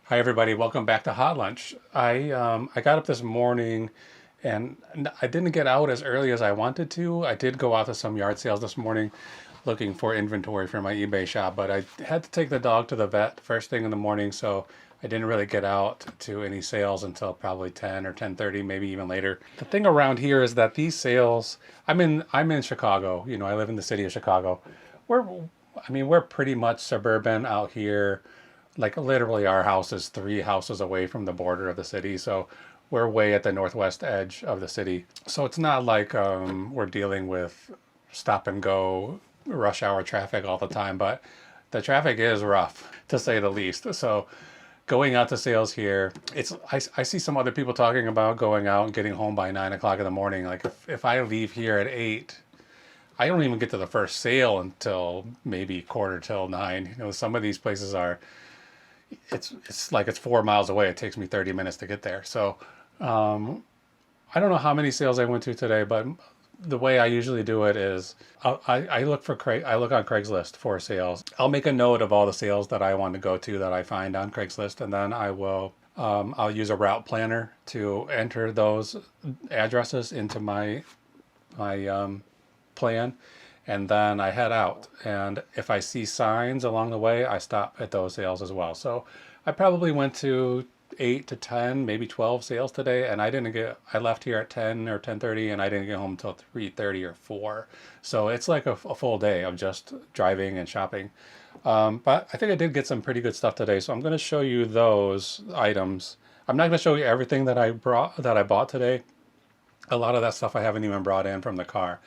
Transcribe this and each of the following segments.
Hi everybody, welcome back to Hot Lunch. I got up this morning and I didn't get out as early as I wanted to. I did go out to some yard sales this morning looking for inventory for my eBay shop, but I had to take the dog to the vet first thing in the morning, so I didn't really get out to any sales until probably 10 or 10:30, maybe even later. The thing around here is that these sales, I'm in Chicago, I live in the city of Chicago. We're we're pretty much suburban out here. Like literally our house is 3 houses away from the border of the city, so we're way at the northwest edge of the city. So it's not like we're dealing with stop and go rush hour traffic all the time, but the traffic is rough to say the least. So going out to sales here, I see some other people talking about going out and getting home by 9 o'clock in the morning. Like if I leave here at 8, I don't even get to the first sale until maybe quarter till 9. Some of these places are, it's like it's 4 miles away. It takes me 30 minutes to get there. So I don't know how many sales I went to today, but the way I usually do it is I look on Craigslist for sales. I'll make a note of all the sales that I want to go to that I find on Craigslist, and then I'll use a route planner to enter those addresses into my plan, and then I head out. And if I see signs along the way, I stop at those sales as well. So I probably went to 8 to 10, maybe 12 sales today, and I left here at 10 or 10:30, and I didn't get home until 3:30 or 4. So it's like a full day of just driving and shopping. But I think I did get some pretty good stuff today, so I'm going to show you those items. I'm not going to show you everything that I bought today. A lot of that stuff I haven't even brought in from the car.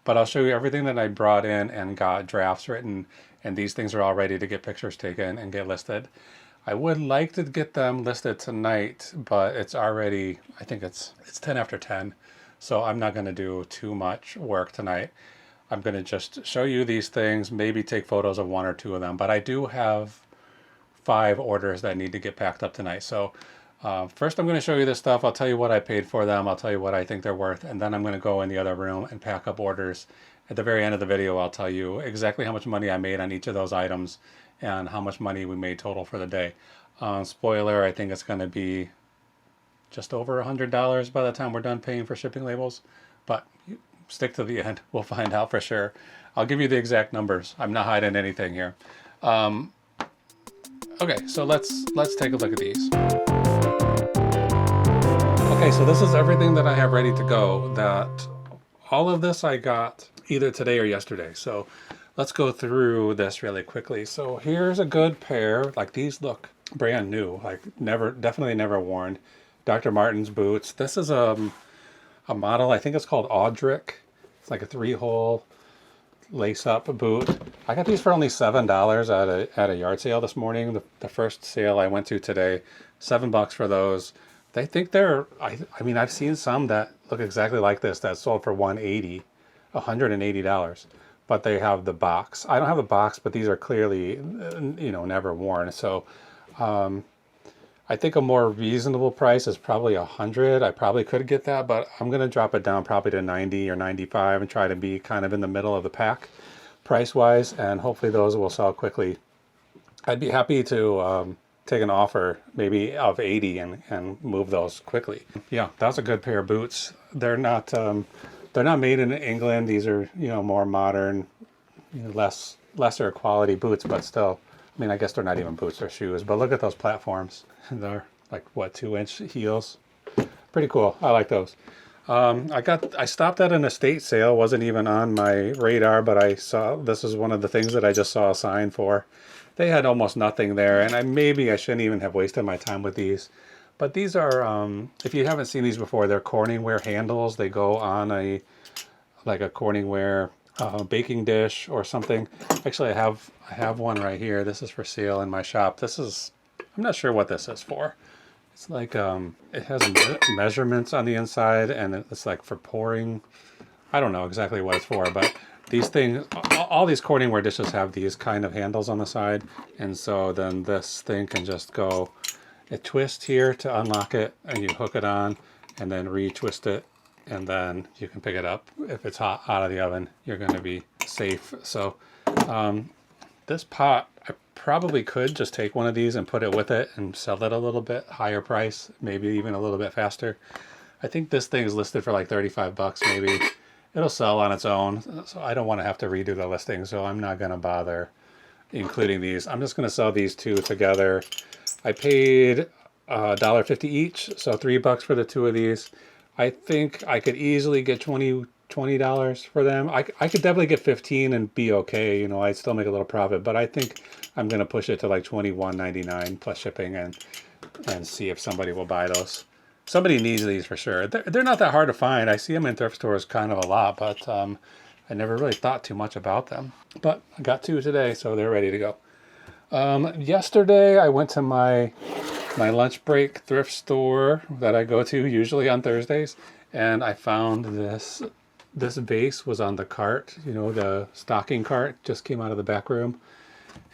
But I'll show you everything that I brought in and got drafts written, and these things are all ready to get pictures taken and get listed. I would like to get them listed tonight, but it's already, I think it's 10 after 10, so I'm not going to do too much work tonight. I'm going to just show you these things, maybe take photos of 1 or 2 of them, but I do have 5 orders that need to get packed up tonight. So first I'm going to show you this stuff. I'll tell you what I paid for them. I'll tell you what I think they're worth. And then I'm going to go in the other room and pack up orders. At the very end of the video, I'll tell you exactly how much money I made on each of those items and how much money we made total for the day. Spoiler, I think it's going to be just over $100 by the time we're done paying for shipping labels. But stick to the end. We'll find out for sure. I'll give you the exact numbers. I'm not hiding anything here. Okay, so let's take a look at these. Okay, so this is everything that I have ready to go. All of this I got either today or yesterday. So let's go through this really quickly. So here's a good pair. Like these look brand new, like definitely never worn. Dr. Martens boots. This is a model, I think it's called Audric. It's like a 3-hole lace-up boot. I got these for only $7 at a yard sale this morning. The first sale I went to today, $7 for those. They think they're, I've seen some that look exactly like this that sold for $180, but they have the box. I don't have the box, but these are clearly, never worn. So I think a more reasonable price is probably $100. I probably could get that, but I'm going to drop it down probably to 90 or 95 and try to be kind of in the middle of the pack price-wise, and hopefully those will sell quickly. I'd be happy to take an offer maybe of 80 and move those quickly. Yeah, that's a good pair of boots. They're not made in England. These are, more modern, lesser quality boots, but still, I guess they're not even boots, they're shoes. But look at those platforms. They're like, what, 2-inch heels? Pretty cool. I like those. I stopped at an estate sale. Wasn't even on my radar, but I saw, this is one of the things that I just saw a sign for. They had almost nothing there, and maybe I shouldn't even have wasted my time with these. But these are, if you haven't seen these before, they're Corningware handles. They go on a Corningware baking dish or something. Actually, I have one right here. This is for sale in my shop. I'm not sure what this is for. It's like, it has measurements on the inside, and it's like for pouring. I don't know exactly what it's for, but these things, all these Corningware dishes have these kind of handles on the side, and so then this thing can just go, it twists here to unlock it, and you hook it on, and then retwist it, and then you can pick it up. If it's hot out of the oven, you're going to be safe. So this pot, I probably could just take one of these and put it with it and sell it a little bit higher price, maybe even a little bit faster. I think this thing is listed for like 35 bucks maybe. It'll sell on its own, so I don't want to have to redo the listing, so I'm not going to bother including these. I'm just going to sell these two together. I paid $1.50 each, so $3 for the two of these. I think I could easily get $20 for them. I could definitely get 15 and be okay. You know, I'd still make a little profit, but I think I'm going to push it to like $21.99 plus shipping and see if somebody will buy those. Somebody needs these for sure. They're not that hard to find. I see them in thrift stores kind of a lot, but I never really thought too much about them. But I got two today, so they're ready to go. Yesterday, I went to my lunch break thrift store that I go to usually on Thursdays, and I found this vase was on the cart. You know, the stocking cart just came out of the back room.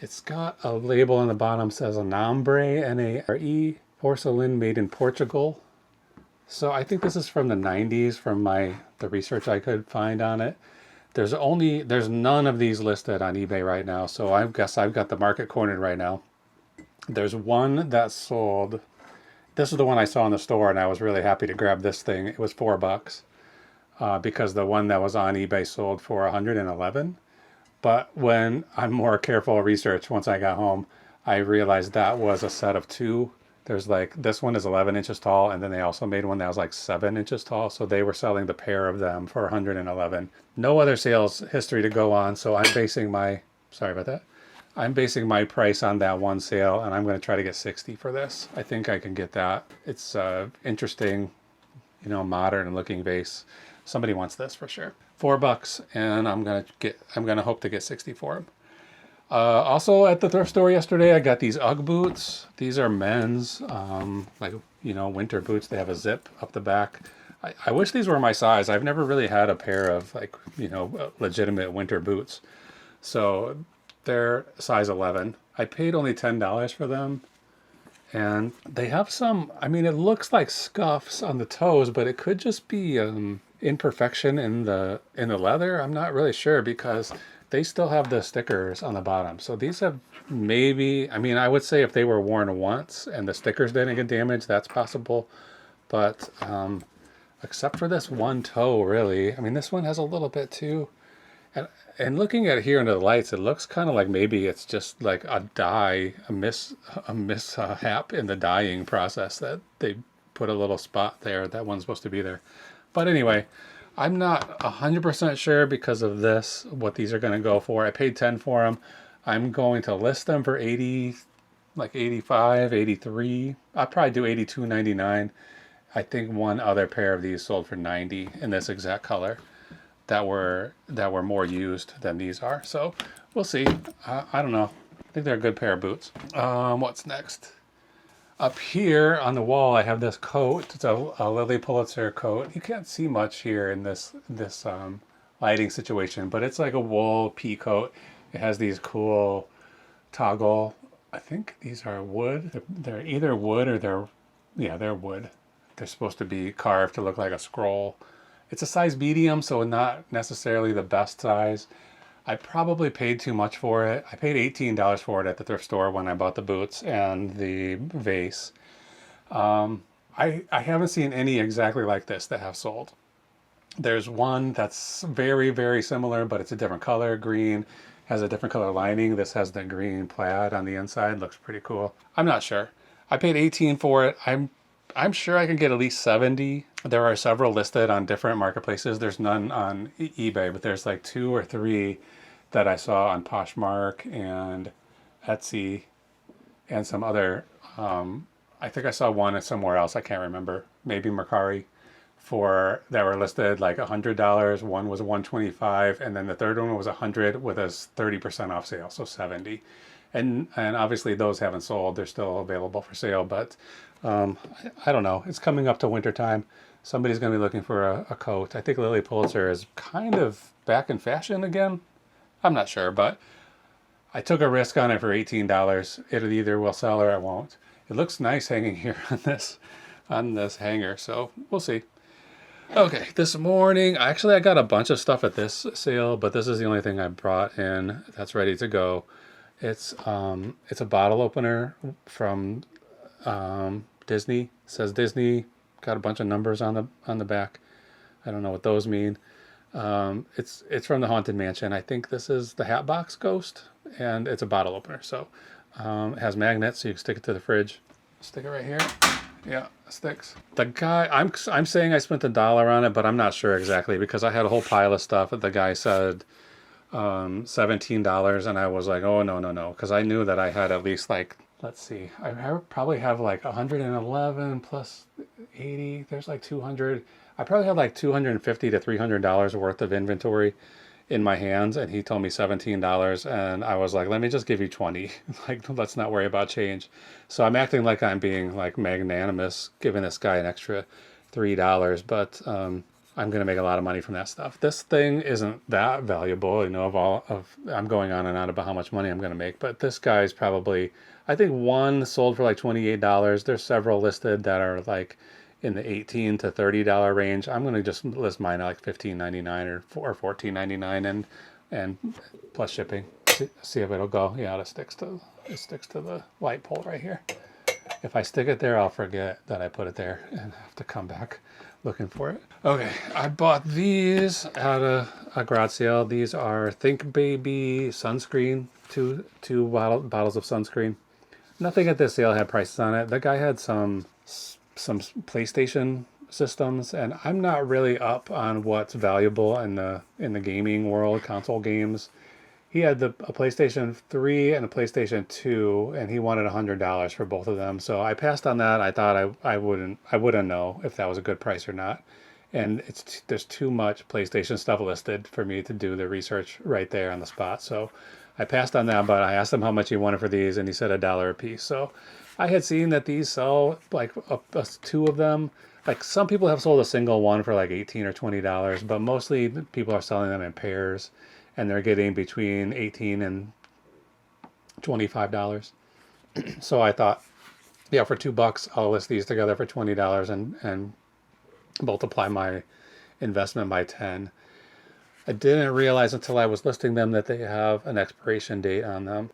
It's got a label on the bottom, says Nambre, N-A-R-E, porcelain made in Portugal. So I think this is from the 90s from the research I could find on it. There's none of these listed on eBay right now, so I guess I've got the market cornered right now. There's one that sold. This is the one I saw in the store, and I was really happy to grab this thing. It was $4 because the one that was on eBay sold for 111. But when I'm more careful research, once I got home, I realized that was a set of two. There's like, this one is 11 inches tall, and then they also made one that was like 7 inches tall. So they were selling the pair of them for 111. No other sales history to go on. So I'm basing my, sorry about that. I'm basing my price on that one sale, and I'm going to try to get 60 for this. I think I can get that. It's interesting, you know, modern looking vase. Somebody wants this for sure. $4, and I'm gonna hope to get 60 for them. Also at the thrift store yesterday, I got these UGG boots. These are men's, like, you know, winter boots. They have a zip up the back. I wish these were my size. I've never really had a pair of, like, you know, legitimate winter boots. So they're size 11. I paid only $10 for them. And they have some, I mean, it looks like scuffs on the toes, but it could just be imperfection in the leather. I'm not really sure because they still have the stickers on the bottom. So these have maybe, I mean, I would say if they were worn once and the stickers didn't get damaged, that's possible. But except for this one toe, really. I mean, this one has a little bit too. And looking at it here under the lights, it looks kind of like maybe it's just like a dye, a mishap in the dyeing process that they put a little spot there that wasn't supposed to be there. But anyway, I'm not 100% sure because of this, what these are going to go for. I paid 10 for them. I'm going to list them for 80, like 85, 83. I'll probably do 82.99. I think one other pair of these sold for 90 in this exact color that were more used than these are. So we'll see. I don't know. I think they're a good pair of boots. What's next? Up here on the wall, I have this coat. It's a Lilly Pulitzer coat. You can't see much here in this lighting situation, but it's like a wool pea coat. It has these cool toggle. I think these are wood. They're either wood or they're wood. They're supposed to be carved to look like a scroll. It's a size medium, so not necessarily the best size. I probably paid too much for it. I paid $18 for it at the thrift store when I bought the boots and the vase. I haven't seen any exactly like this that have sold. There's one that's very, very similar, but it's a different color. Green, has a different color lining. This has the green plaid on the inside. Looks pretty cool. I'm not sure. I paid $18 for it. I'm sure I can get at least 70. There are several listed on different marketplaces. There's none on eBay, but there's like 2 or 3 that I saw on Poshmark and Etsy and some other, I think I saw one somewhere else. I can't remember. Maybe Mercari that were listed like $100. One was $125, and then the third one was $100 with a 30% off sale, so $70. And obviously those haven't sold. They're still available for sale, but I don't know. It's coming up to winter time. Somebody's going to be looking for a coat. I think Lilly Pulitzer is kind of back in fashion again. I'm not sure, but I took a risk on it for $18. It either will sell or it won't. It looks nice hanging here on this hanger, so we'll see. Okay, this morning, actually I got a bunch of stuff at this sale, but this is the only thing I brought in that's ready to go. It's a bottle opener from Disney. It says Disney. Got a bunch of numbers on the back. I don't know what those mean. It's from the Haunted Mansion. I think this is the Hatbox Ghost, and it's a bottle opener. So it has magnets, so you can stick it to the fridge. Stick it right here. Yeah, it sticks. The guy, I'm saying I spent $1 on it, but I'm not sure exactly because I had a whole pile of stuff. The guy said $17, and I was like, oh no, because I knew that I had at least like, let's see, I probably have like 111 plus 80. There's like 200. I probably had like $250 to $300 worth of inventory in my hands, and he told me $17, and I was like, let me just give you 20. Like, let's not worry about change. So I'm acting like I'm being like magnanimous, giving this guy an extra $3, but I'm gonna make a lot of money from that stuff. This thing isn't that valuable, you know, I'm going on and on about how much money I'm gonna make, but this guy's probably, I think one sold for like $28. There's several listed that are like in the $18 to $30 range. I'm gonna just list mine at like $15.99 or $14.99 and plus shipping. See if it'll go. Yeah, it sticks to the light pole right here. If I stick it there, I'll forget that I put it there and have to come back looking for it. Okay, I bought these at a garage sale. These are Think Baby sunscreen, two bottles of sunscreen. Nothing at this sale had prices on it. The guy had some PlayStation systems, and I'm not really up on what's valuable in the gaming world, console games. He had a PlayStation 3 and a PlayStation 2, and he wanted $100 for both of them. So I passed on that. I thought I wouldn't know if that was a good price or not. And there's too much PlayStation stuff listed for me to do the research right there on the spot. So I passed on that, but I asked him how much he wanted for these, and he said $1 a piece. So I had seen that these sell like two of them. Like some people have sold a single one for like $18 or $20, but mostly people are selling them in pairs, and they're getting between $18 and $25. So I thought, yeah, for $2, I'll list these together for $20 and multiply my investment by 10. I didn't realize until I was listing them that they have an expiration date on them.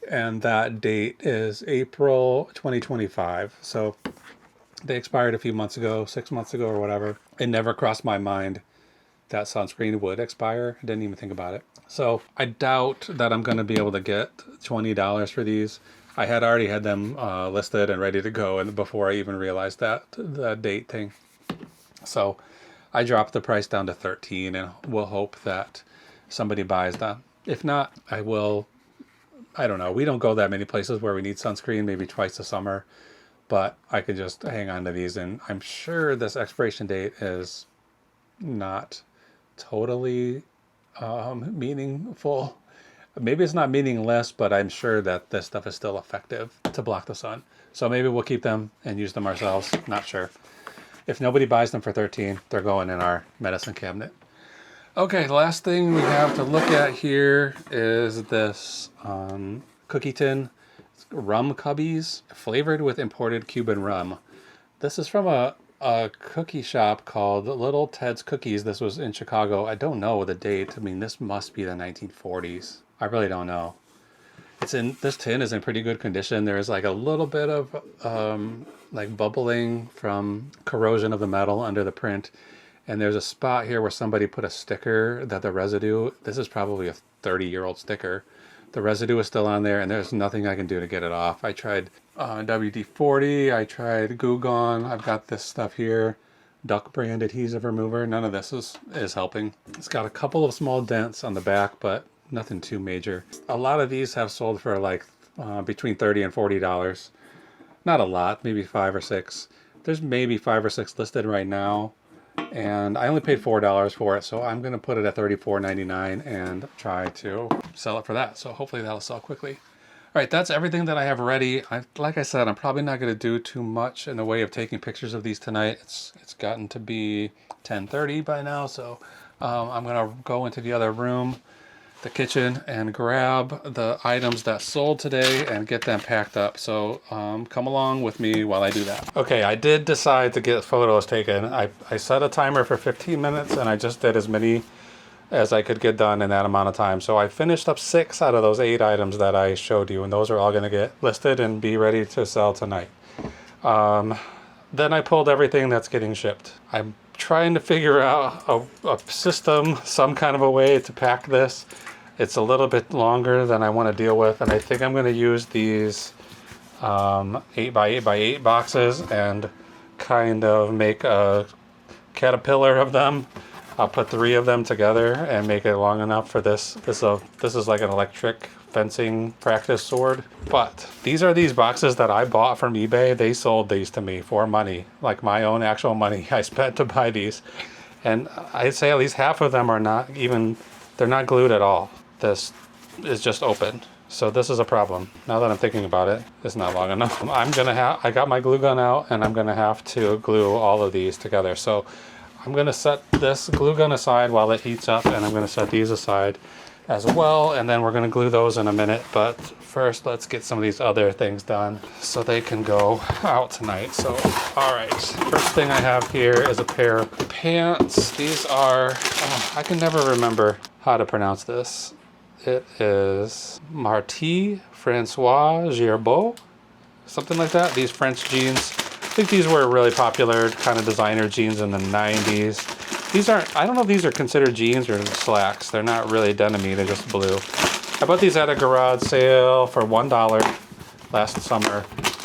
And that date is April 2025. So they expired a few months ago, 6 months ago or whatever. It never crossed my mind that sunscreen would expire. I didn't even think about it. So I doubt that I'm going to be able to get $20 for these. I had already had them listed and ready to go, and before I even realized the date thing. So I dropped the price down to $13, and we'll hope that somebody buys them. If not, I will. I don't know. We don't go that many places where we need sunscreen, maybe twice a summer, but I could just hang on to these, and I'm sure this expiration date is not totally meaningful. Maybe it's not meaningless, but I'm sure that this stuff is still effective to block the sun. So maybe we'll keep them and use them ourselves. Not sure. If nobody buys them for $13, they're going in our medicine cabinet. Okay, the last thing we have to look at here is this cookie tin. It's rum cubbies flavored with imported Cuban rum. This is from a cookie shop called Little Ted's Cookies. This was in Chicago. I don't know the date. I mean, this must be the 1940s. I really don't know. This tin is in pretty good condition. There's like a little bit of like bubbling from corrosion of the metal under the print. And there's a spot here where somebody put a sticker that the residue, this is probably a 30-year-old sticker. The residue is still on there, and there's nothing I can do to get it off. I tried WD-40, I tried Goo Gone, I've got this stuff here, Duck Brand adhesive remover. None of this is helping. It's got a couple of small dents on the back, but nothing too major. A lot of these have sold for like between $30 and $40. Not a lot, maybe 5 or 6. There's maybe 5 or 6 listed right now, and I only paid $4 for it, so I'm going to put it at $34.99 and try to sell it for that. So hopefully that'll sell quickly. All right, that's everything that I have ready. Like I said, I'm probably not going to do too much in the way of taking pictures of these tonight. It's gotten to be 10:30 by now, so I'm going to go into the other room, the kitchen, and grab the items that sold today and get them packed up. So come along with me while I do that. Okay, I did decide to get photos taken. I set a timer for 15 minutes, and I just did as many as I could get done in that amount of time. So I finished up 6 out of those 8 items that I showed you, and those are all going to get listed and be ready to sell tonight. Then I pulled everything that's getting shipped. I'm trying to figure out a system, some kind of a way to pack this. It's a little bit longer than I want to deal with, and I think I'm going to use these 8x8x8 boxes and kind of make a caterpillar of them. I'll put 3 of them together and make it long enough for this. This is like an electric fencing practice sword. But these are these boxes that I bought from eBay. They sold these to me for money, like my own actual money I spent to buy these. And I'd say at least half of them are not even, they're not glued at all. This is just open. So this is a problem. Now that I'm thinking about it, it's not long enough. I got my glue gun out, and I'm gonna have to glue all of these together. So I'm gonna set this glue gun aside while it heats up, and I'm gonna set these aside as well, and then we're gonna glue those in a minute. But first, let's get some of these other things done so they can go out tonight. So, all right, first thing I have here is a pair of pants. These are, I can never remember how to pronounce this. It is Martens Francois Gerbeau, something like that. These French jeans. I think these were really popular kind of designer jeans in the 90s. These aren't, I don't know if these are considered jeans or slacks. They're not really denim-y, they're just blue. I bought these at a garage sale for $1 last summer,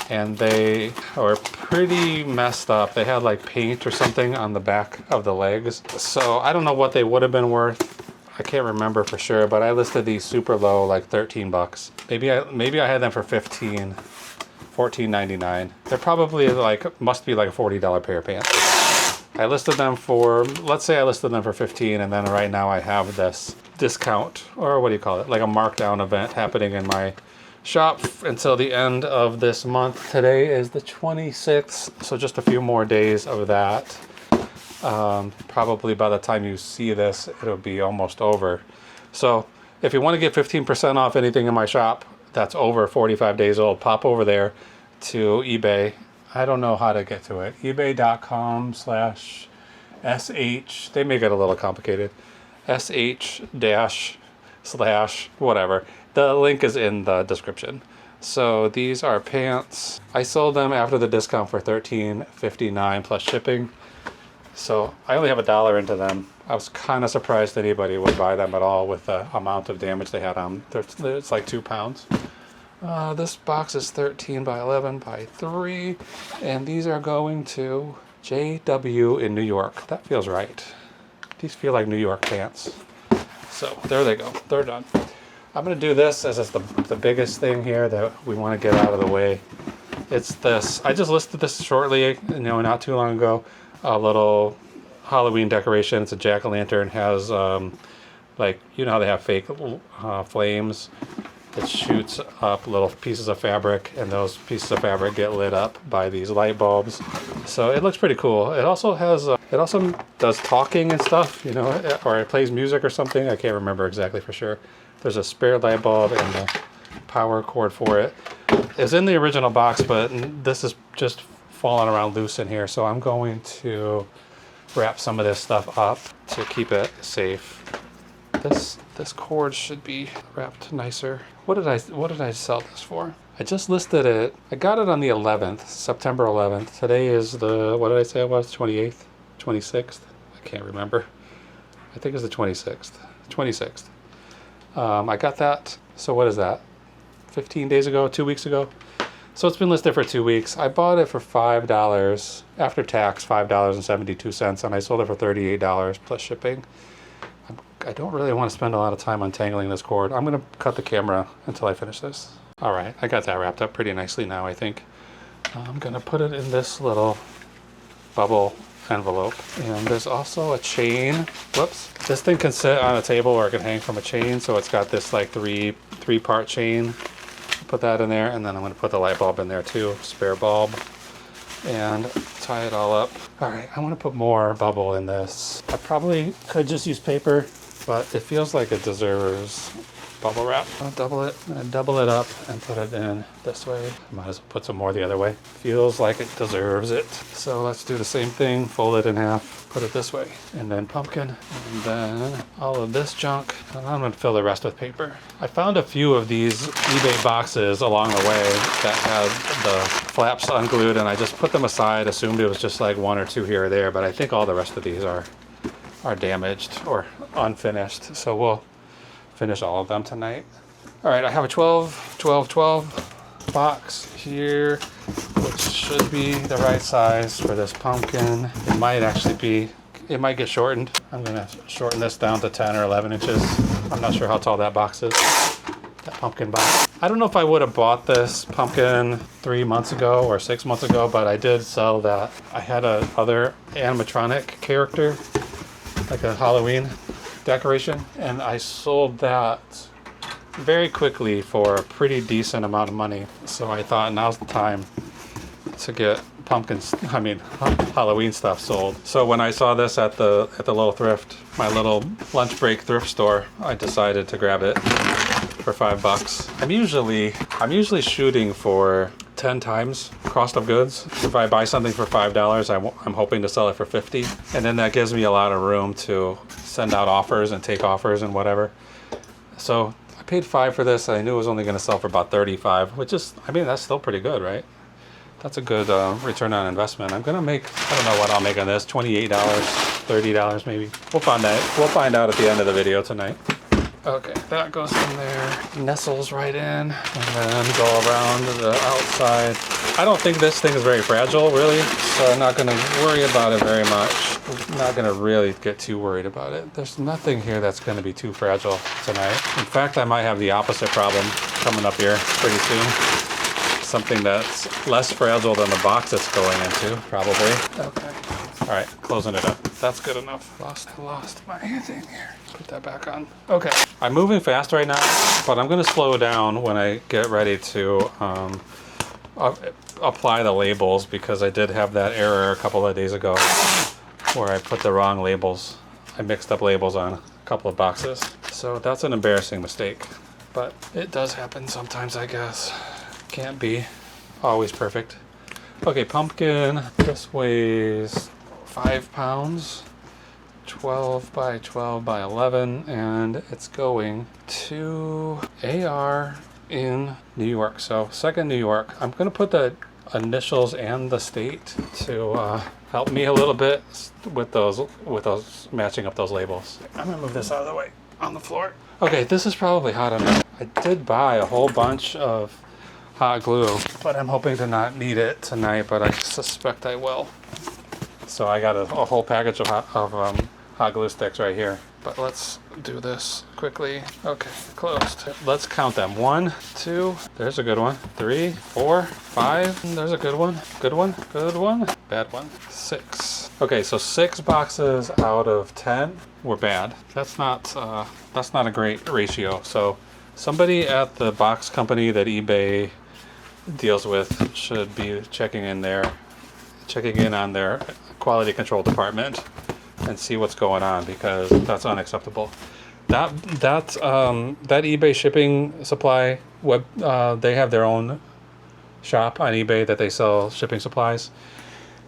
and they were pretty messed up. They had like paint or something on the back of the legs. So I don't know what they would have been worth. I can't remember for sure, but I listed these super low, like 13 bucks. Maybe I had them for 15, $14.99. They're probably like, must be like a $40 pair of pants. I listed them for, let's say I listed them for 15, and then right now I have this discount, or what do you call it? Like a markdown event happening in my shop until the end of this month. Today is the 26th, so just a few more days of that. Probably by the time you see this, it'll be almost over. So if you want to get 15% off anything in my shop that's over 45 days old, pop over there to eBay. I don't know how to get to it. ebay.com/sh. They make it a little complicated. sh-/whatever. The link is in the description. So these are pants. I sold them after the discount for $13.59 plus shipping. So I only have $1 into them. I was kind of surprised that anybody would buy them at all with the amount of damage they had on. It's like 2 pounds. This box is 13 by 11 by 3, and these are going to JW in New York. That feels right. These feel like New York pants. So there they go. They're done. I'm going to do this as it's the biggest thing here that we want to get out of the way. It's this. I just listed this shortly, not too long ago. A little Halloween decoration. It's a jack-o'-lantern. Has like, how they have fake flames. It shoots up little pieces of fabric, and those pieces of fabric get lit up by these light bulbs. So it looks pretty cool. It also has it also does talking and stuff, or it plays music or something. I can't remember exactly for sure. There's a spare light bulb and a power cord for it. It's in the original box, but this is just falling around loose in here, so I'm going to wrap some of this stuff up to keep it safe. This cord should be wrapped nicer. What did I sell this for? I just listed it. I got it on the 11th, September 11th. Today is the, what did I say it was? 28th, 26th. I can't remember. I think it's the 26th. I got that. So what is that? 15 days ago, 2 weeks ago. So it's been listed for 2 weeks. I bought it for $5 after tax, $5.72, and I sold it for $38 plus shipping. I don't really want to spend a lot of time untangling this cord. I'm going to cut the camera until I finish this. All right, I got that wrapped up pretty nicely now, I think. I'm going to put it in this little bubble envelope. And there's also a chain. Whoops. This thing can sit on a table or it can hang from a chain. So it's got this like three-part chain. Put that in there, and then I'm going to put the light bulb in there too, spare bulb, and tie it all up. All right, I want to put more bubble in this. I probably could just use paper, but it feels like it deserves bubble wrap. I'll double it up and put it in this way. Might as well put some more the other way. Feels like it deserves it. So let's do the same thing, fold it in half, put it this way, and then pumpkin, and then all of this junk, and I'm gonna fill the rest with paper. I found a few of these eBay boxes along the way that had the flaps unglued, and I just put them aside, assumed it was just like one or two here or there, but I think all the rest of these are damaged or unfinished, so we'll finish all of them tonight. All right, I have a 12 box here, which should be the right size for this pumpkin. It might actually be, it might get shortened. I'm gonna shorten this down to 10 or 11 inches. I'm not sure how tall that box is, that pumpkin box. I don't know if I would have bought this pumpkin 3 months ago or 6 months ago, but I did sell that. I had a other animatronic character, like a Halloween decoration, and I sold that very quickly for a pretty decent amount of money. So I thought now's the time to get Halloween stuff sold. So when I saw this at the little thrift, my little lunch break thrift store, I decided to grab it for $5. I'm usually shooting for 10 times cost of goods. If I buy something for $5, I'm hoping to sell it for $50, and then that gives me a lot of room to send out offers and take offers and whatever. So I paid $5 for this. I knew it was only going to sell for about $35, which is, I mean, that's still pretty good, right? That's a good return on investment. I'm gonna make, I don't know what I'll make on this, $28, $30 maybe. We'll find out at the end of the video tonight. Okay, that goes in there, nestles right in, and then go around the outside. I don't think this thing is very fragile, really, so I'm not gonna worry about it very much. I'm not gonna really get too worried about it. There's nothing here that's gonna be too fragile tonight. In fact, I might have the opposite problem coming up here pretty soon. Something that's less fragile than the box it's going into, probably. Okay. All right, closing it up. That's good enough. I lost my thing here. Put that back on. Okay. I'm moving fast right now, but I'm gonna slow down when I get ready to apply the labels, because I did have that error a couple of days ago where I put the wrong labels. I mixed up labels on a couple of boxes. So that's an embarrassing mistake, but it does happen sometimes, I guess. Can't be always perfect. Okay, pumpkin. This weighs 5 pounds, 12 by 12 by 11, and it's going to AR in New York. So second New York. I'm gonna put the initials and the state to help me a little bit with those matching up those labels. I'm gonna move this out of the way on the floor. Okay, this is probably hot enough. I did buy a whole bunch of hot glue, but I'm hoping to not need it tonight, but I suspect I will. So I got a whole package of hot glue sticks right here. But let's do this quickly. Okay, closed. Let's count them. 1, 2, there's a good one. 3, 4, 5, there's a good one. Good one, good one, bad one. 6. Okay, so 6 boxes out of 10 were bad. That's not a great ratio. So somebody at the box company that eBay deals with should be checking in on their quality control department and see what's going on, because that's unacceptable. That eBay shipping supply web, they have their own shop on eBay that they sell shipping supplies.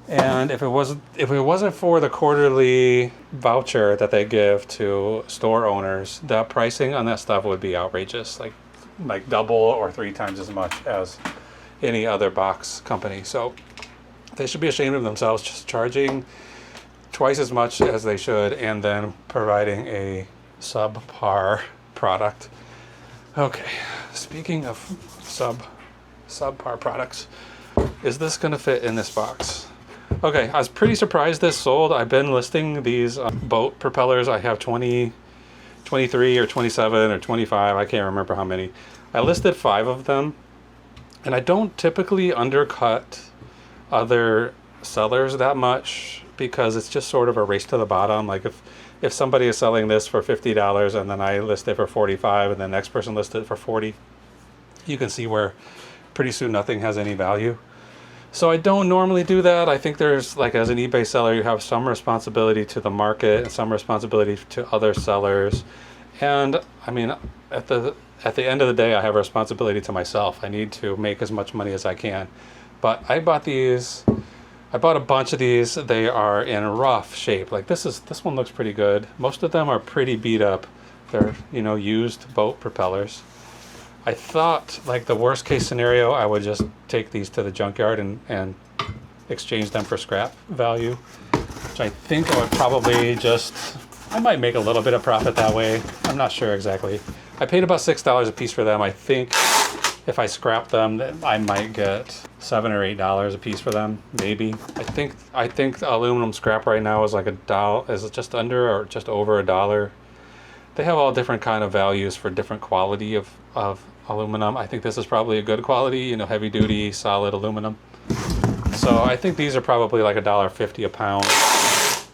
And if it wasn't for the quarterly voucher that they give to store owners, the pricing on that stuff would be outrageous, like double or 3 times as much as any other box company. So they should be ashamed of themselves, just charging twice as much as they should and then providing a subpar product. Okay, speaking of subpar products, is this gonna fit in this box? Okay, I was pretty surprised this sold. I've been listing these boat propellers. I have 20, 23 or 27 or 25, I can't remember how many. I listed 5 of them. And I don't typically undercut other sellers that much, because it's just sort of a race to the bottom. Like if somebody is selling this for $50 and then I list it for 45 and the next person listed it for 40, you can see where pretty soon nothing has any value. So I don't normally do that. I think there's, like, as an eBay seller, you have some responsibility to the market and some responsibility to other sellers. And I mean, at the at the end of the day, I have a responsibility to myself. I need to make as much money as I can. But I bought these. I bought a bunch of these. They are in rough shape. Like this one looks pretty good. Most of them are pretty beat up. They're, you know, used boat propellers. I thought, like, the worst case scenario, I would just take these to the junkyard and exchange them for scrap value, which I think I would probably I might make a little bit of profit that way. I'm not sure exactly. I paid about $6 a piece for them. I think if I scrap them, I might get $7 or $8 a piece for them, maybe. I think the aluminum scrap right now is like $1, is just under or just over $1. They have all different kind of values for different quality of aluminum. I think this is probably a good quality, you know, heavy duty, solid aluminum. So I think these are probably like $1.50 a pound.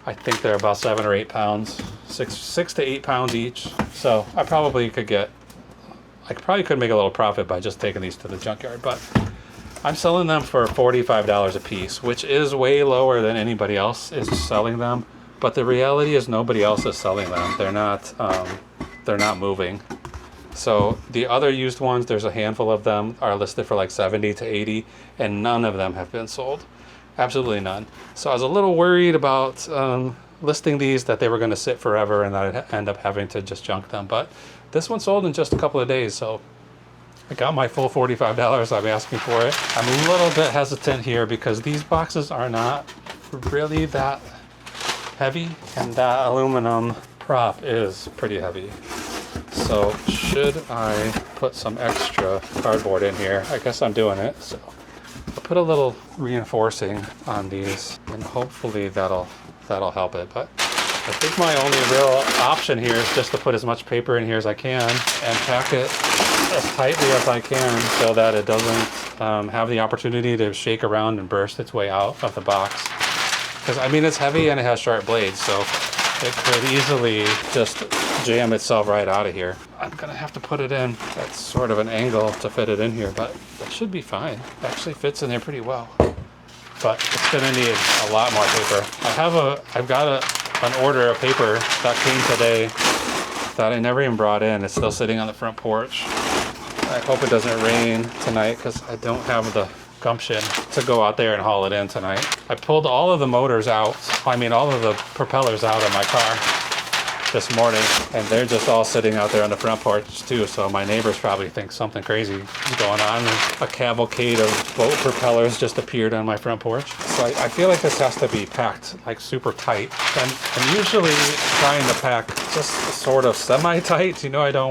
I think they're about 7 or 8 pounds, 6 to 8 pounds each. So I probably could make a little profit by just taking these to the junkyard, but I'm selling them for $45 a piece, which is way lower than anybody else is selling them. But the reality is nobody else is selling them. They're not moving. So the other used ones, there's a handful of them, are listed for like 70 to 80, and none of them have been sold. Absolutely none. So I was a little worried about listing these, that they were going to sit forever and that I'd end up having to just junk them. But this one sold in just a couple of days, so I got my full $45 I'm asking for it. I'm a little bit hesitant here because these boxes are not really that heavy, and that aluminum prop is pretty heavy. So should I put some extra cardboard in here? I guess I'm doing it. So I'll put a little reinforcing on these, and hopefully that'll help it. But I think my only real option here is just to put as much paper in here as I can and pack it as tightly as I can so that it doesn't have the opportunity to shake around and burst its way out of the box. Because, I mean, it's heavy and it has sharp blades, so it could easily just jam itself right out of here. I'm going to have to put it in at sort of an angle to fit it in here, but that should be fine. It actually fits in there pretty well. But it's going to need a lot more paper. I've got an order of paper that came today that I never even brought in. It's still sitting on the front porch. I hope it doesn't rain tonight because I don't have the gumption to go out there and haul it in tonight. I pulled all of the motors out, all of the propellers out of my car this morning, and they're just all sitting out there on the front porch too, so my neighbors probably think something crazy is going on. A cavalcade of boat propellers just appeared on my front porch. So I feel like this has to be packed like super tight, and I'm usually trying to pack just sort of semi-tight. You know, I usually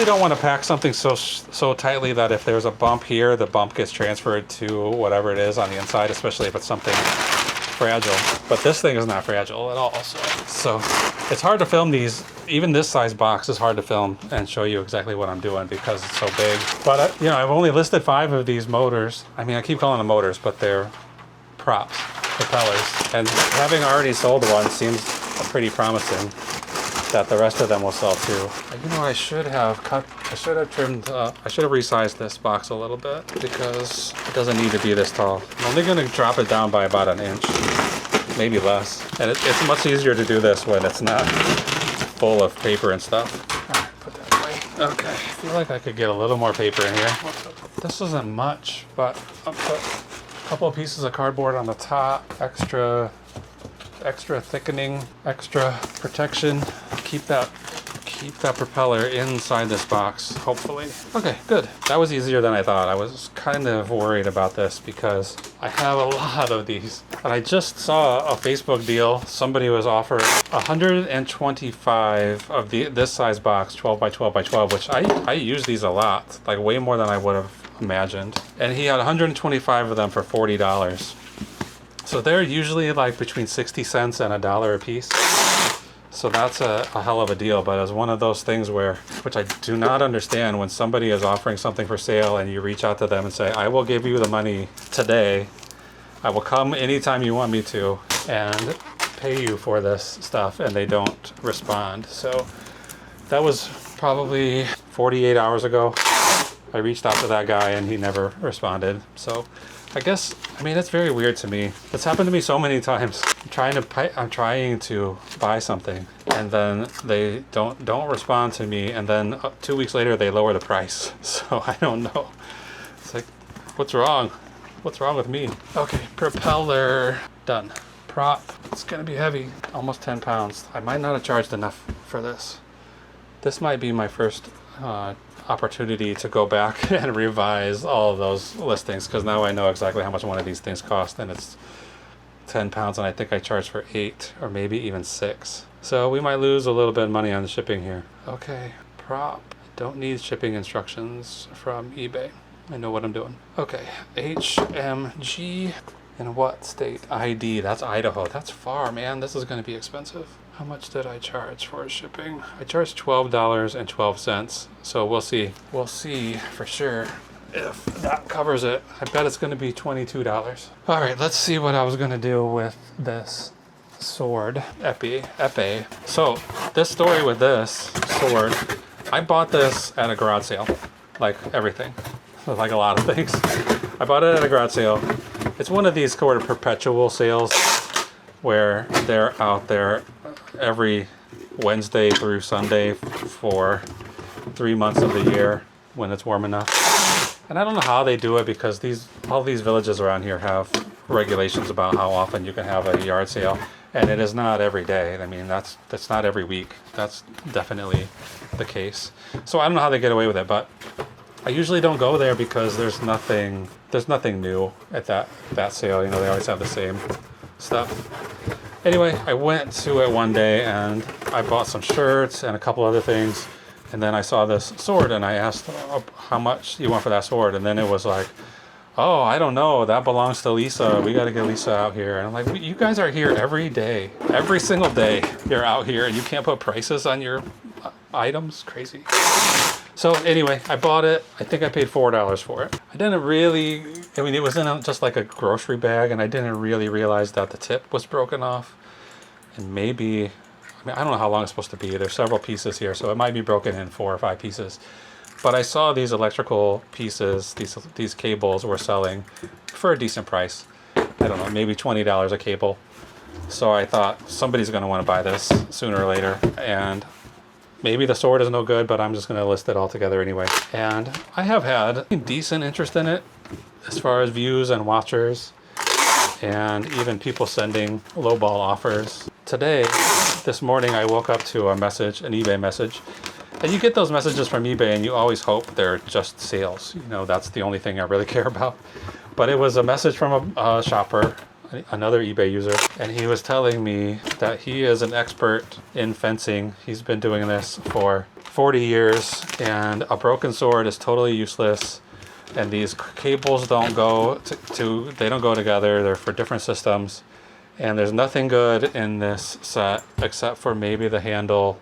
don't want to pack something so tightly that if there's a bump here, the bump gets transferred to whatever it is on the inside, especially if it's something fragile. But this thing is not fragile at all, so it's hard to film these. Even this size box is hard to film and show you exactly what I'm doing because it's so big. But you know, I've only listed 5 of these motors. I mean, I keep calling them motors, but they're props, propellers. And having already sold one seems pretty promising that the rest of them will sell too. You know, I should have trimmed, I should have resized this box a little bit because it doesn't need to be this tall. I'm only going to drop it down by about an inch, maybe less. And it's much easier to do this when it's not full of paper and stuff. All right, put that away. Okay, I feel like I could get a little more paper in here. This isn't much, but I'll put a couple of pieces of cardboard on the top, extra thickening, extra protection. Keep that propeller inside this box, hopefully. Okay, good. That was easier than I thought. I was kind of worried about this because I have a lot of these. And I just saw a Facebook deal. Somebody was offering 125 of this size box, 12 by 12 by 12, which I use these a lot, like way more than I would have imagined. And he had 125 of them for $40. So they're usually like between 60 cents and $1 a piece. So that's a hell of a deal, but it's one of those things which I do not understand, when somebody is offering something for sale and you reach out to them and say, I will give you the money today. I will come anytime you want me to and pay you for this stuff, and they don't respond. So that was probably 48 hours ago. I reached out to that guy and he never responded. So I guess, I mean, it's very weird to me. It's happened to me so many times. I'm trying to buy something and then they don't respond to me, and then 2 weeks later they lower the price. So I don't know. It's like, what's wrong? What's wrong with me? Okay, propeller done. Prop, it's gonna be heavy, almost 10 pounds. I might not have charged enough for this. This might be my first opportunity to go back and revise all of those listings, because now I know exactly how much one of these things cost, and it's 10 pounds, and I think I charged for 8 or maybe even 6. So we might lose a little bit of money on the shipping here. Okay, prop. Don't need shipping instructions from eBay. I know what I'm doing. Okay, HMG. In what state? ID. That's Idaho. That's far, man. This is going to be expensive. How much did I charge for shipping? I charged $12.12. So we'll see. We'll see for sure if that covers it. I bet it's going to be $22. All right, let's see what I was going to do with this sword. Epee. So this story with this sword, I bought this at a garage sale. Like everything. Like a lot of things. I bought it at a garage sale. It's one of these sort of perpetual sales where they're out there every Wednesday through Sunday for 3 months of the year when it's warm enough. And I don't know how they do it, because all these villages around here have regulations about how often you can have a yard sale, and it is not every day. I mean, that's not every week. That's definitely the case. So I don't know how they get away with it, but I usually don't go there because there's nothing new at that sale. You know, they always have the same stuff. Anyway, I went to it one day and I bought some shirts and a couple other things, and then I saw this sword and I asked, how much you want for that sword? And then it was like, oh, I don't know, that belongs to Lisa. We got to get Lisa out here. And I'm like, you guys are here every day, every single day you're out here, and you can't put prices on your items? Crazy. So anyway, I bought it. I think I paid $4 for it. I didn't really, I mean, it was in just like a grocery bag, and I didn't really realize that the tip was broken off. And maybe, I mean, I don't know how long it's supposed to be. There's several pieces here, so it might be broken in 4 or 5 pieces. But I saw these electrical pieces, these cables were selling for a decent price. I don't know, maybe $20 a cable. So I thought somebody's going to want to buy this sooner or later. And maybe the sword is no good, but I'm just going to list it all together anyway. And I have had decent interest in it as far as views and watchers, and even people sending lowball offers. Today, this morning, I woke up to a message, an eBay message. And you get those messages from eBay and you always hope they're just sales. You know, that's the only thing I really care about. But it was a message from a shopper, another eBay user, and he was telling me that he is an expert in fencing. He's been doing this for 40 years, and a broken sword is totally useless. And these cables don't go they don't go together. They're for different systems. And there's nothing good in this set except for maybe the handle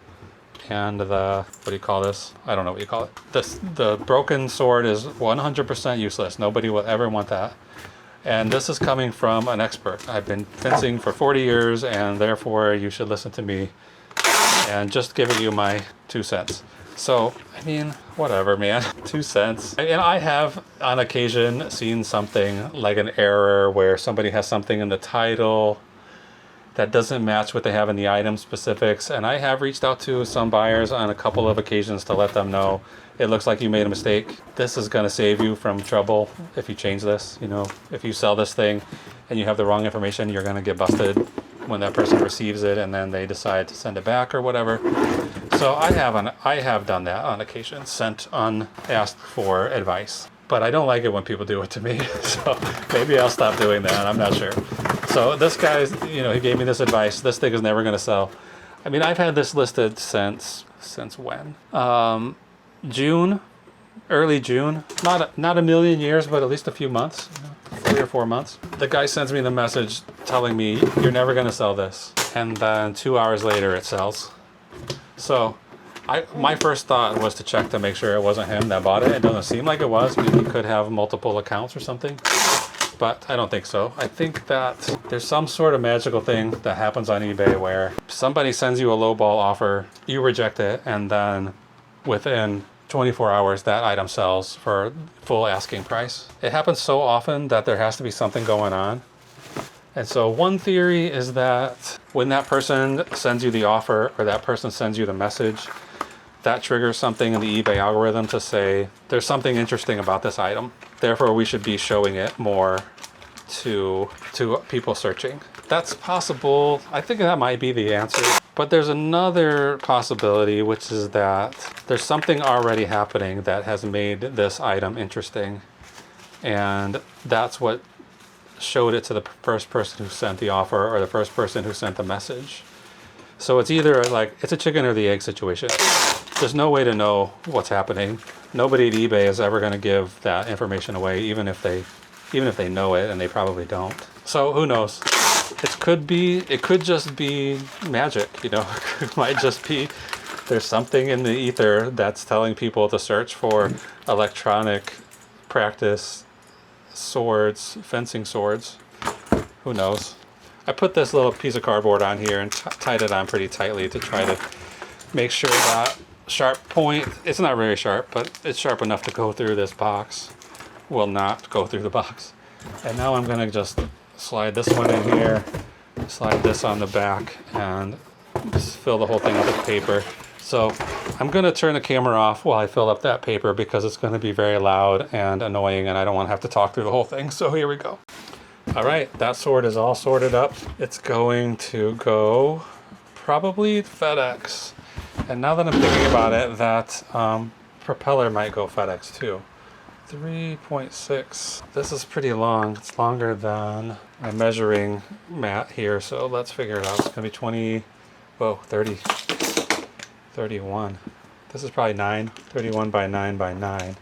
and the, what do you call this? I don't know what you call it. The broken sword is 100% useless. Nobody will ever want that. And this is coming from an expert. I've been fencing for 40 years, and therefore you should listen to me and just giving you my 2 cents. So, I mean, whatever, man. 2 cents. And I have on occasion seen something like an error where somebody has something in the title that doesn't match what they have in the item specifics. And I have reached out to some buyers on a couple of occasions to let them know, it looks like you made a mistake. This is gonna save you from trouble if you change this. You know, if you sell this thing and you have the wrong information, you're gonna get busted when that person receives it and then they decide to send it back or whatever. So I have done that on occasion, sent unasked for advice. But I don't like it when people do it to me. So maybe I'll stop doing that, I'm not sure. So this guy's, you know, he gave me this advice. This thing is never gonna sell. I mean, I've had this listed since when? June, early June. Not a million years, but at least a few months, 3 or 4 months. The guy sends me the message telling me, you're never gonna sell this. And then 2 hours later it sells. So my first thought was to check to make sure it wasn't him that bought it. It doesn't seem like it was. Maybe he could have multiple accounts or something, but I don't think so. I think that there's some sort of magical thing that happens on eBay where somebody sends you a lowball offer, you reject it, and then within 24 hours, that item sells for full asking price. It happens so often that there has to be something going on. And so one theory is that when that person sends you the offer or that person sends you the message, that triggers something in the eBay algorithm to say, there's something interesting about this item. Therefore, we should be showing it more to people searching. That's possible. I think that might be the answer. But there's another possibility, which is that there's something already happening that has made this item interesting. And that's what showed it to the first person who sent the offer or the first person who sent the message. So it's either like, it's a chicken or the egg situation. There's no way to know what's happening. Nobody at eBay is ever going to give that information away, even if they know it, and they probably don't. So who knows? It could just be magic, you know. It might just be there's something in the ether that's telling people to search for electronic practice swords, fencing swords. Who knows? I put this little piece of cardboard on here and tied it on pretty tightly to try to make sure that sharp point, it's not very sharp, but it's sharp enough to go through this box, will not go through the box. And now I'm gonna just slide this one in here, slide this on the back, and just fill the whole thing up with paper. So I'm gonna turn the camera off while I fill up that paper because it's gonna be very loud and annoying and I don't wanna have to talk through the whole thing. So here we go. All right, that sword is all sorted up. It's going to go probably FedEx. And now that I'm thinking about it, that propeller might go FedEx too. 3.6. This is pretty long. It's longer than my measuring mat here, so let's figure it out. It's gonna be 30, 31. This is probably 31 by 9 by 9.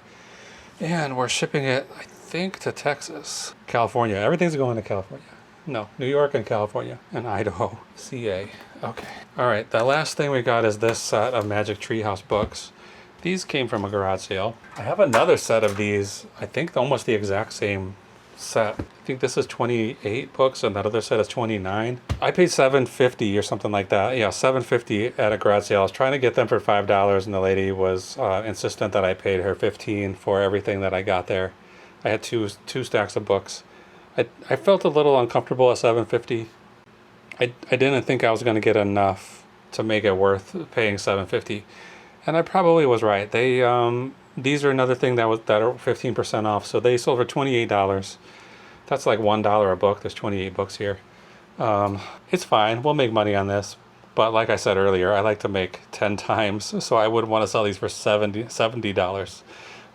And we're shipping it, I think, to Texas. California. Everything's going to California. No, New York and California and Idaho. CA. Okay. All right, the last thing we got is this set of Magic Treehouse books. These came from a garage sale. I have another set of these, I think almost the exact same set. I think this is 28 books and that other set is 29. I paid $7.50 or something like that. Yeah, $7.50 at a garage sale. I was trying to get them for $5 and the lady was insistent that I paid her $15 for everything that I got there. I had two stacks of books. I felt a little uncomfortable at $7.50. I didn't think I was going to get enough to make it worth paying $7.50. And I probably was right. They these are another thing that are 15% off. So they sold for $28. That's like $1 a book. There's 28 books here. It's fine. We'll make money on this. But like I said earlier, I like to make 10 times. So I would want to sell these for $70.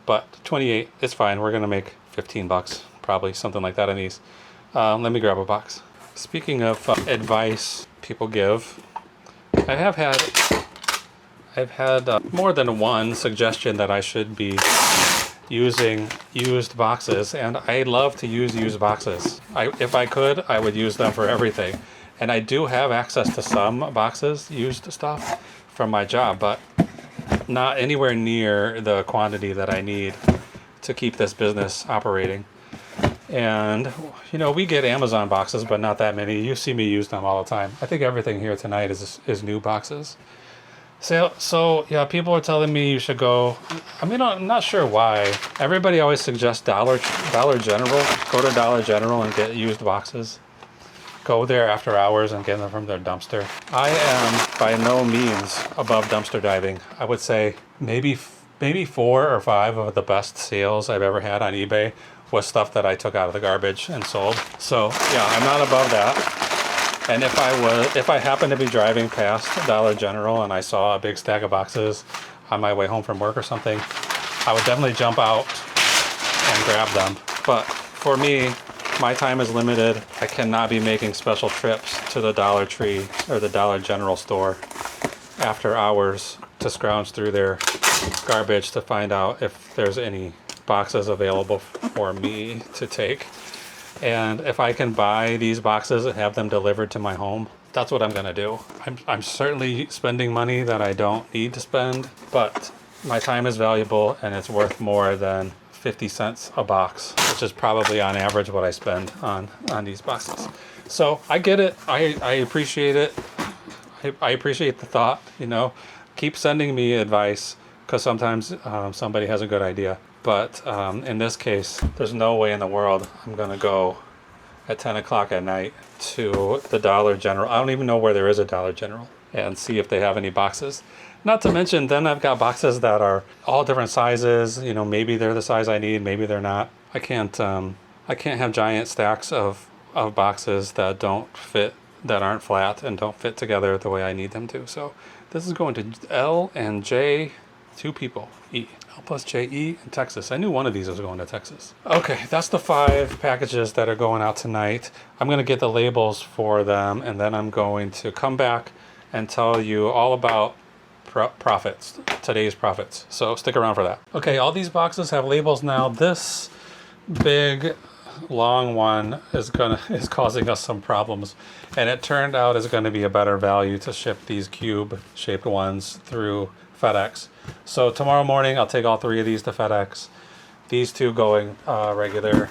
But 28, it's fine. We're going to make 15 bucks, probably something like that on these. Let me grab a box. Speaking of advice people give, I've had more than one suggestion that I should be using used boxes, and I love to use used boxes. If I could, I would use them for everything. And I do have access to some boxes, used stuff, from my job, but not anywhere near the quantity that I need to keep this business operating. And, you know, we get Amazon boxes, but not that many. You see me use them all the time. I think everything here tonight is new boxes. So yeah, people are telling me you should go. I mean, I'm not sure why. Everybody always suggests Dollar General. Go to Dollar General and get used boxes. Go there after hours and get them from their dumpster. I am by no means above dumpster diving. I would say maybe 4 or 5 of the best sales I've ever had on eBay was stuff that I took out of the garbage and sold. So yeah, I'm not above that. And if I happened to be driving past Dollar General and I saw a big stack of boxes on my way home from work or something, I would definitely jump out and grab them. But for me, my time is limited. I cannot be making special trips to the Dollar Tree or the Dollar General store after hours to scrounge through their garbage to find out if there's any boxes available for me to take. And if I can buy these boxes and have them delivered to my home, that's what I'm gonna do. I'm certainly spending money that I don't need to spend, but my time is valuable and it's worth more than 50 cents a box, which is probably on average what I spend on these boxes. So I get it. I appreciate it. I appreciate the thought, you know. Keep sending me advice. because sometimes somebody has a good idea. But in this case, there's no way in the world I'm going to go at 10 o'clock at night to the Dollar General. I don't even know where there is a Dollar General, and see if they have any boxes. Not to mention, then I've got boxes that are all different sizes. You know, maybe they're the size I need, maybe they're not. I can't have giant stacks of boxes that don't fit, that aren't flat and don't fit together the way I need them to. So this is going to L and J, 2 people, E. L plus J, E, and Texas. I knew one of these was going to Texas. Okay, that's the 5 packages that are going out tonight. I'm going to get the labels for them, and then I'm going to come back and tell you all about profits, today's profits. So stick around for that. Okay, all these boxes have labels now. This big long one is causing us some problems, and it turned out it's going to be a better value to ship these cube shaped ones through FedEx. So tomorrow morning I'll take all 3 of these to FedEx. These 2 going regular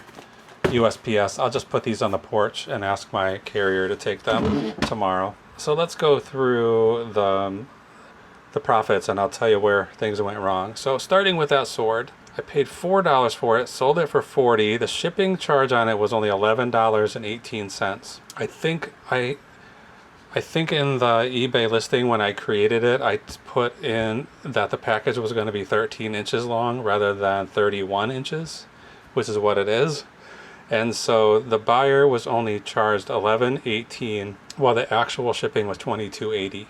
USPS. I'll just put these on the porch and ask my carrier to take them tomorrow. So let's go through the profits, and I'll tell you where things went wrong. So starting with that sword, I paid $4 for it, sold it for $40. The shipping charge on it was only $11.18. I think in the eBay listing when I created it, I put in that the package was going to be 13 inches long rather than 31 inches, which is what it is. And so the buyer was only charged $11.18 while the actual shipping was $22.80.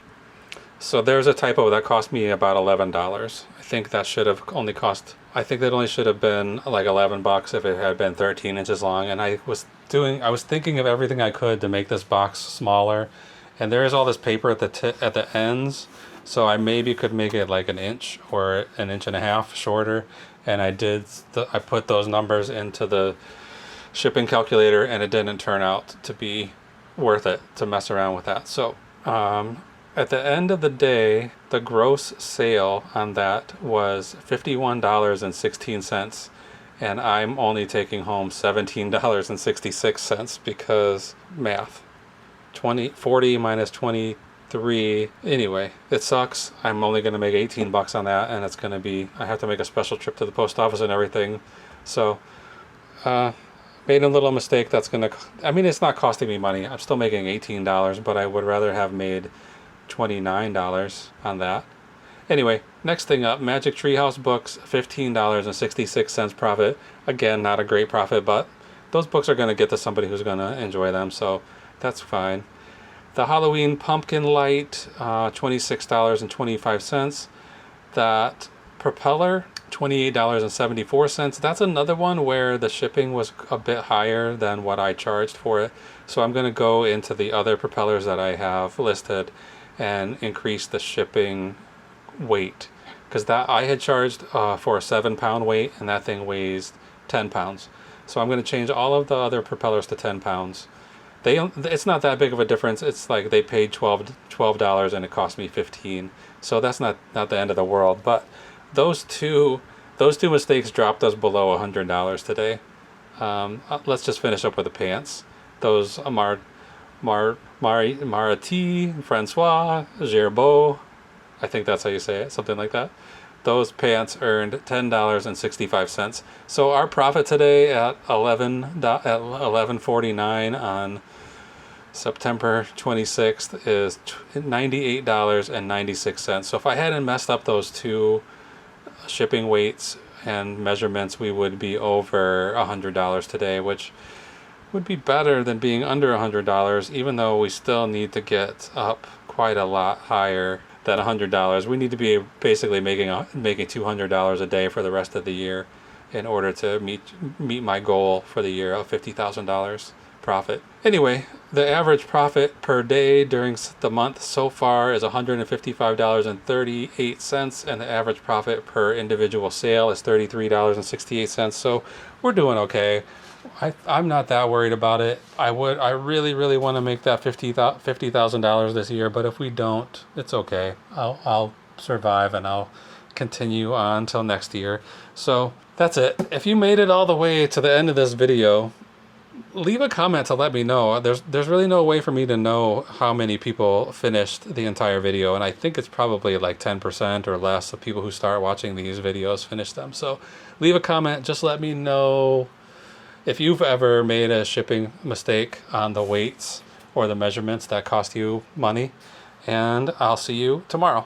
So there's a typo. That cost me about $11. I think that should have only cost, I think that only should have been like $11 if it had been 13 inches long. And I was thinking of everything I could to make this box smaller. And there is all this paper at the ends. So I maybe could make it like an inch or an inch and a half shorter. And I put those numbers into the shipping calculator, and it didn't turn out to be worth it to mess around with that. So, at the end of the day, the gross sale on that was $51.16, and I'm only taking home $17.66 because math. 40 minus 23. Anyway, it sucks. I'm only going to make $18 on that, and it's going to be, I have to make a special trip to the post office and everything. So, made a little mistake. That's going to, I mean, it's not costing me money. I'm still making $18, but I would rather have made $29 on that. Anyway, next thing up, Magic Treehouse books, $15.66 profit. Again, not a great profit, but those books are going to get to somebody who's going to enjoy them, so that's fine. The Halloween Pumpkin Light, $26.25. That Propeller, $28.74. That's another one where the shipping was a bit higher than what I charged for it. So I'm going to go into the other propellers that I have listed and increase the shipping weight, because that I had charged for a 7-pound weight, and that thing weighs 10 pounds. So I'm going to change all of the other propellers to 10 pounds. It's not that big of a difference. It's like they paid $12 and it cost me $15. So that's not the end of the world. But those two mistakes dropped us below $100 today. Let's just finish up with the pants. Those Marati, Francois, Gerbeau, I think that's how you say it, something like that. Those pants earned $10.65. So our profit today at 11:49 on September 26th is $98.96. So if I hadn't messed up those 2 shipping weights and measurements, we would be over $100 today, which would be better than being under $100, even though we still need to get up quite a lot higher than $100. We need to be basically making $200 a day for the rest of the year in order to meet my goal for the year of $50,000 profit. Anyway, the average profit per day during the month so far is $155.38, and the average profit per individual sale is $33.68. So we're doing okay. I'm not that worried about it. I really want to make that $50,000 this year, but if we don't, it's okay. I'll survive, and I'll continue on till next year. So that's it. If you made it all the way to the end of this video, leave a comment to let me know. There's really no way for me to know how many people finished the entire video, and I think it's probably like 10% or less of people who start watching these videos finish them. So leave a comment, just let me know if you've ever made a shipping mistake on the weights or the measurements that cost you money, and I'll see you tomorrow.